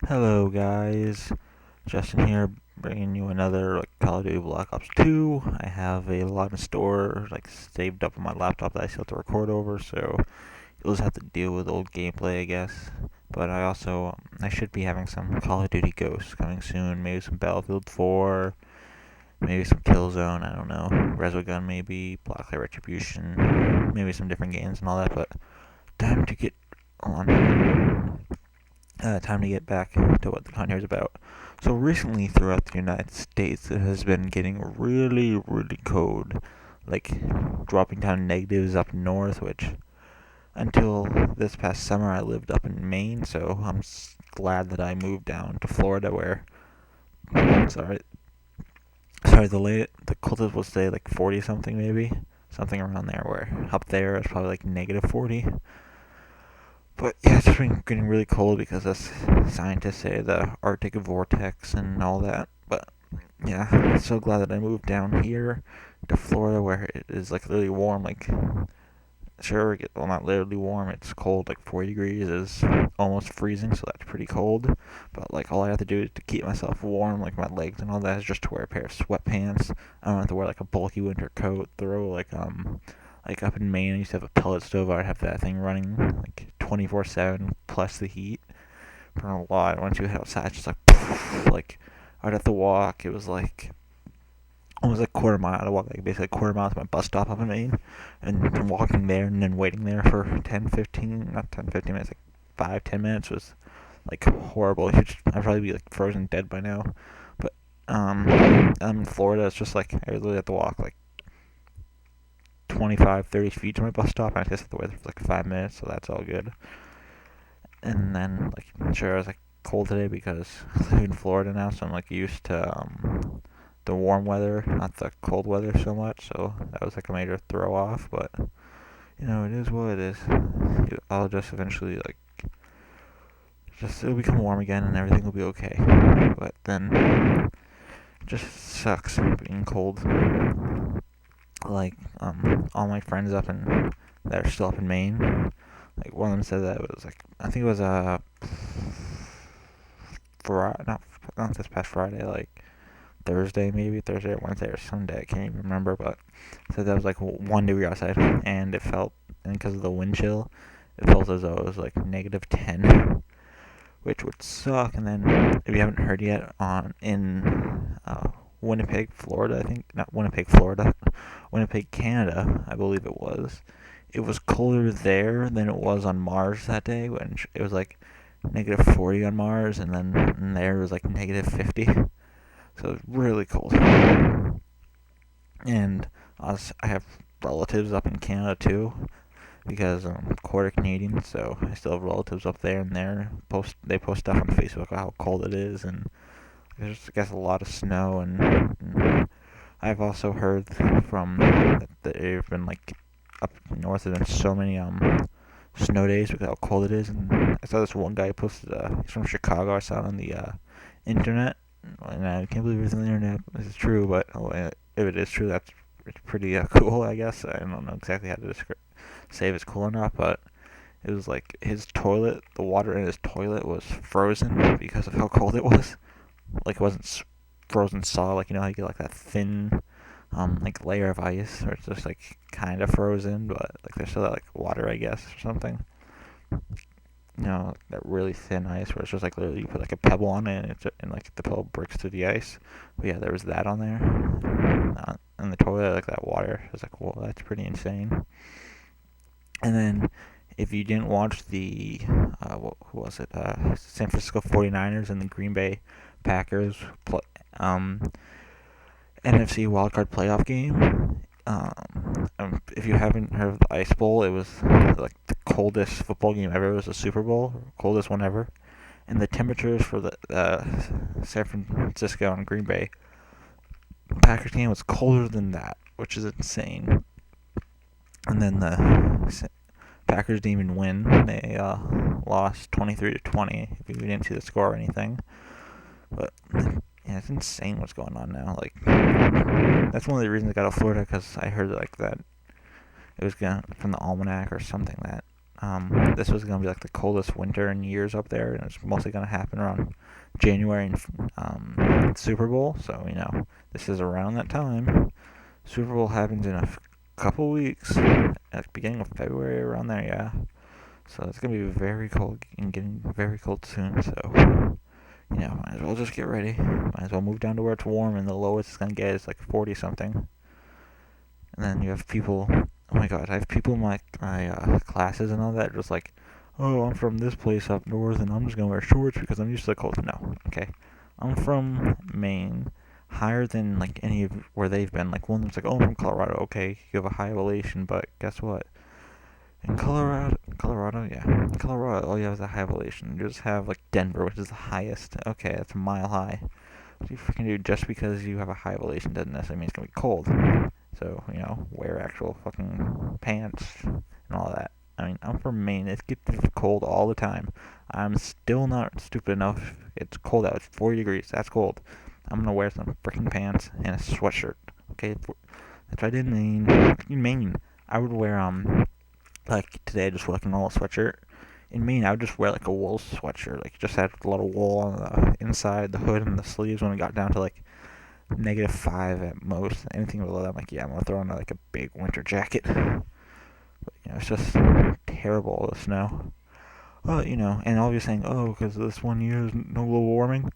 Hello guys, Justyn here, bringing you another Call of Duty Black Ops 2. I have a lot in store, saved up on my laptop that I still have to record over, so you'll just have to deal with old gameplay, I guess. But I also, I should be having some Call of Duty Ghosts coming soon, maybe some Battlefield 4, maybe some Killzone, I don't know, Resogun maybe, Blacklight Retribution, maybe some different games and all that, but time to get on. Time to get back to what the content here is about. So recently, throughout the United States, it has been getting really, really cold, like dropping down negatives up north. Which until this past summer, I lived up in Maine, so I'm glad that I moved down to Florida, where sorry, the coldest will stay like 40 something maybe, something around there. Where up there it's probably like negative 40. But yeah, it's been getting really cold because as scientists say, the Arctic vortex and all that. But yeah, I'm so glad that I moved down here to Florida where it is like literally warm. Like, sure, well, not literally warm, it's cold. Like 40 degrees is almost freezing, so that's pretty cold. But like, all I have to do to keep myself warm, like my legs and all that, is just to wear a pair of sweatpants. I don't have to wear like a bulky winter coat. Throw like up in Maine, I used to have a pellet stove. I'd have that thing running like 24/7 plus the heat. Burn a lot. Once you head outside, it's just like poof, like I'd have to walk. It was like almost like a quarter mile. I'd walk like basically a quarter mile to my bus stop up in Maine, and walking there and then waiting there for 10, 15, not 10, 15 minutes, like 5, 10 minutes was like horrible. I'd probably be like frozen dead by now. But I'm in Florida. It's just like I literally have to walk like 25, 30 feet to my bus stop, and I just have to wait there for like 5 minutes, so that's all good. And then, like, sure, I was like cold today because I live in Florida now, so I'm like used to the warm weather, not the cold weather so much. So that was like a major throw off, but you know, it is what it is. I'll just eventually it'll become warm again, and everything will be okay. But then, it just sucks being cold. Like all my friends that are still up in Maine. Like one of them said that it was like I think it was Friday, not this past Friday, like Thursday maybe Thursday or Wednesday or Sunday. I can't even remember, but said that was like 1 degree outside, and it felt, and because of the wind chill, it felt as though it was like -10, which would suck. And then if you haven't heard yet, Winnipeg, Florida, I think not Winnipeg, Florida, Winnipeg, Canada, I believe it was. It was colder there than it was on Mars that day, when it was like -40 on Mars, and then there it was like -50. So it was really cold. And I have relatives up in Canada too, because I'm quarter Canadian, so I still have relatives up there, and they post stuff on Facebook about how cold it is, and there's, I guess, a lot of snow, and I've also heard from that they've been like up north of them so many snow days because how cold it is. And I saw this one guy posted, he's from Chicago. I saw it on the internet, and I can't believe it's on the internet. This is true, but if it is true, it's pretty cool, I guess. I don't know exactly how to say if it's cool or not, but it was like his toilet, the water in his toilet was frozen because of how cold it was. Like it wasn't frozen solid, like, you know how you get like that thin like layer of ice, or it's just like kind of frozen, but like there's still that like water, I guess, or something. You know, like that really thin ice where it's just like literally you put like a pebble on it, and like the pebble breaks through the ice. But yeah, there was that on there. In the toilet, like that water. I was like, whoa, that's pretty insane. And then if you didn't watch the who was it? San Francisco 49ers and the Green Bay Packers NFC wildcard playoff game. If you haven't heard of the Ice Bowl, it was like the coldest football game ever. It was a Super Bowl, coldest one ever. And the temperatures for the San Francisco and Green Bay Packers game was colder than that, which is insane. And then the Packers didn't even win. They lost 23-20. If you didn't see the score or anything, but yeah, it's insane what's going on now. Like, that's one of the reasons I got to Florida, because I heard like that it was from the almanac or something that this was gonna be like the coldest winter in years up there, and it's mostly gonna happen around January and Super Bowl. So this is around that time. Super Bowl happens in a couple weeks, at the beginning of February, around there, yeah. So it's gonna be very cold and getting very cold soon. So might as well just get ready. Might as well move down to where it's warm, and the lowest it's gonna get is like 40 something. And then you have people. Oh my god, I have people in my classes and all that just like, oh, I'm from this place up north, and I'm just gonna wear shorts because I'm used to the cold. No, okay. I'm from Maine, higher than like any of where they've been. Like one of them's like, oh, I'm from Colorado. Okay, you have a high elevation, but guess what? In Colorado, yeah, in Colorado, all you have is a high elevation. You just have like Denver, which is the highest. Okay, that's a mile high. What do you freaking do? Just because you have a high elevation doesn't necessarily mean it's gonna be cold. So wear actual fucking pants and all that. I mean, I'm from Maine. It gets cold all the time. I'm still not stupid enough. It's cold out. It's 40 degrees. That's cold. I'm gonna wear some freaking pants and a sweatshirt. Okay, that's what I did in Maine. In Maine, I would wear like today I just wore like a normal sweatshirt. In Maine, I would just wear like a wool sweatshirt. Like just had a lot of wool on the inside, the hood, and the sleeves. When it got down to like -5 at most, anything below that, I'm like, yeah, I'm gonna throw on like a big winter jacket. But it's just terrible, the snow. Well, and all of you saying, oh, because this one year is no global warming.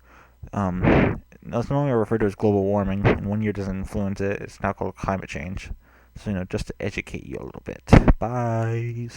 That's no longer referred to as global warming, and 1 year doesn't influence it. It's now called climate change. So just to educate you a little bit. Bye.